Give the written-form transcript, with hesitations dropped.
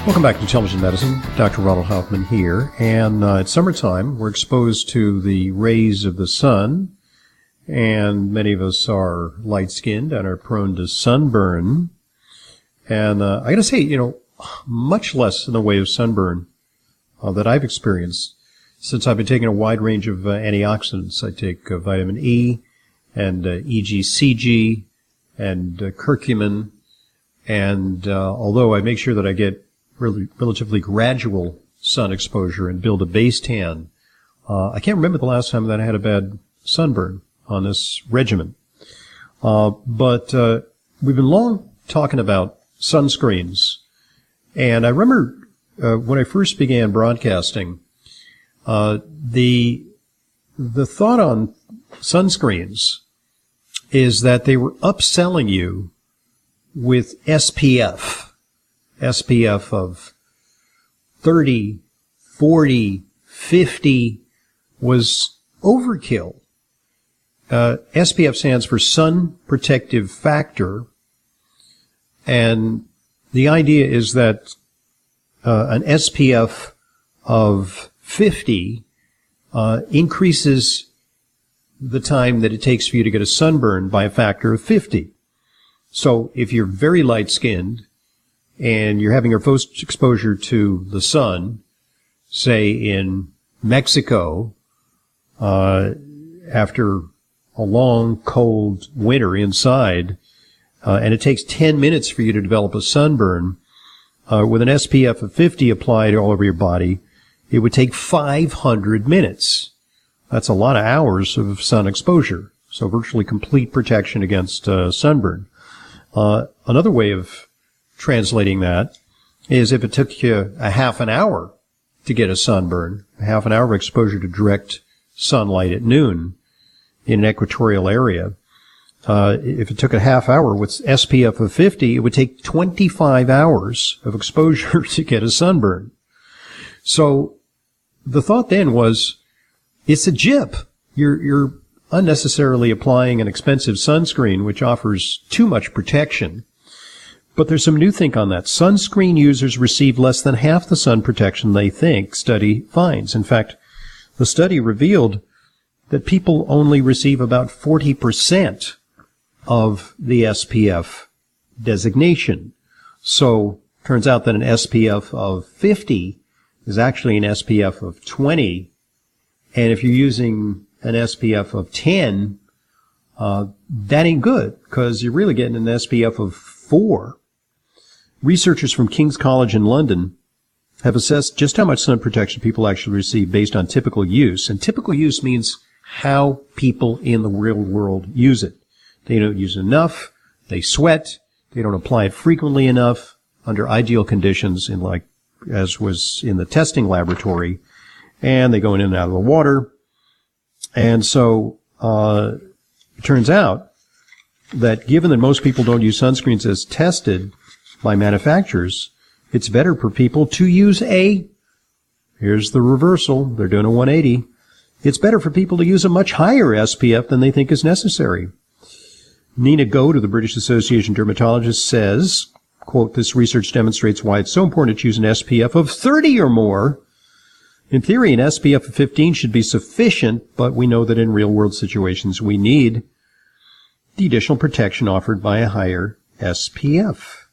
Welcome back to Intelligent Medicine. Dr. Ronald Hoffman here. And it's summertime. We're exposed to the rays of the sun. And many of us are light-skinned and are prone to sunburn. And I got to say, much less in the way of sunburn that I've experienced since I've been taking a wide range of antioxidants. I take vitamin E and EGCG and curcumin. And although I make sure that I get relatively gradual sun exposure and build a base tan, I can't remember the last time that I had a bad sunburn on this regimen. But we've been long talking about sunscreens. And I remember when I first began broadcasting, the thought on sunscreens is that they were upselling you with SPF of 30, 40, 50 was overkill. SPF stands for Sun Protective Factor, and the idea is that an SPF of 50 increases the time that it takes for you to get a sunburn by a factor of 50. So if you're very light-skinned and you're having your first exposure to the sun, say in Mexico, after a long, cold winter inside, and it takes 10 minutes for you to develop a sunburn, with an SPF of 50 applied all over your body, it would take 500 minutes. That's a lot of hours of sun exposure. So virtually complete protection against sunburn. Another way of translating that is if it took you a half an hour to get a sunburn, a half an hour of exposure to direct sunlight at noon in an equatorial area, if it took a half hour with SPF of 50, it would take 25 hours of exposure to get a sunburn. So the thought then was, it's a jip. You're unnecessarily applying an expensive sunscreen, which offers too much protection. But there's some new think on that. Sunscreen users receive less than half the sun protection they think, study finds. In fact, the study revealed that people only receive about 40% of the SPF designation. So turns out that an SPF of 50 is actually an SPF of 20. And if you're using an SPF of 10, that ain't good, because you're really getting an SPF of 4. Researchers from King's College in London have assessed just how much sun protection people actually receive based on typical use. And typical use means how people in the real world use it. They don't use enough, they sweat, they don't apply it frequently enough under ideal conditions, as was in the testing laboratory, and they go in and out of the water. And so it turns out that given that most people don't use sunscreens as tested by manufacturers, it's better for people to use here's the reversal, they're doing a 180, it's better for people to use a much higher SPF than they think is necessary. Nina Goad of the British Association of Dermatologists says, quote, "This research demonstrates why it's so important to choose an SPF of 30 or more. In theory, an SPF of 15 should be sufficient, but we know that in real-world situations we need the additional protection offered by a higher SPF."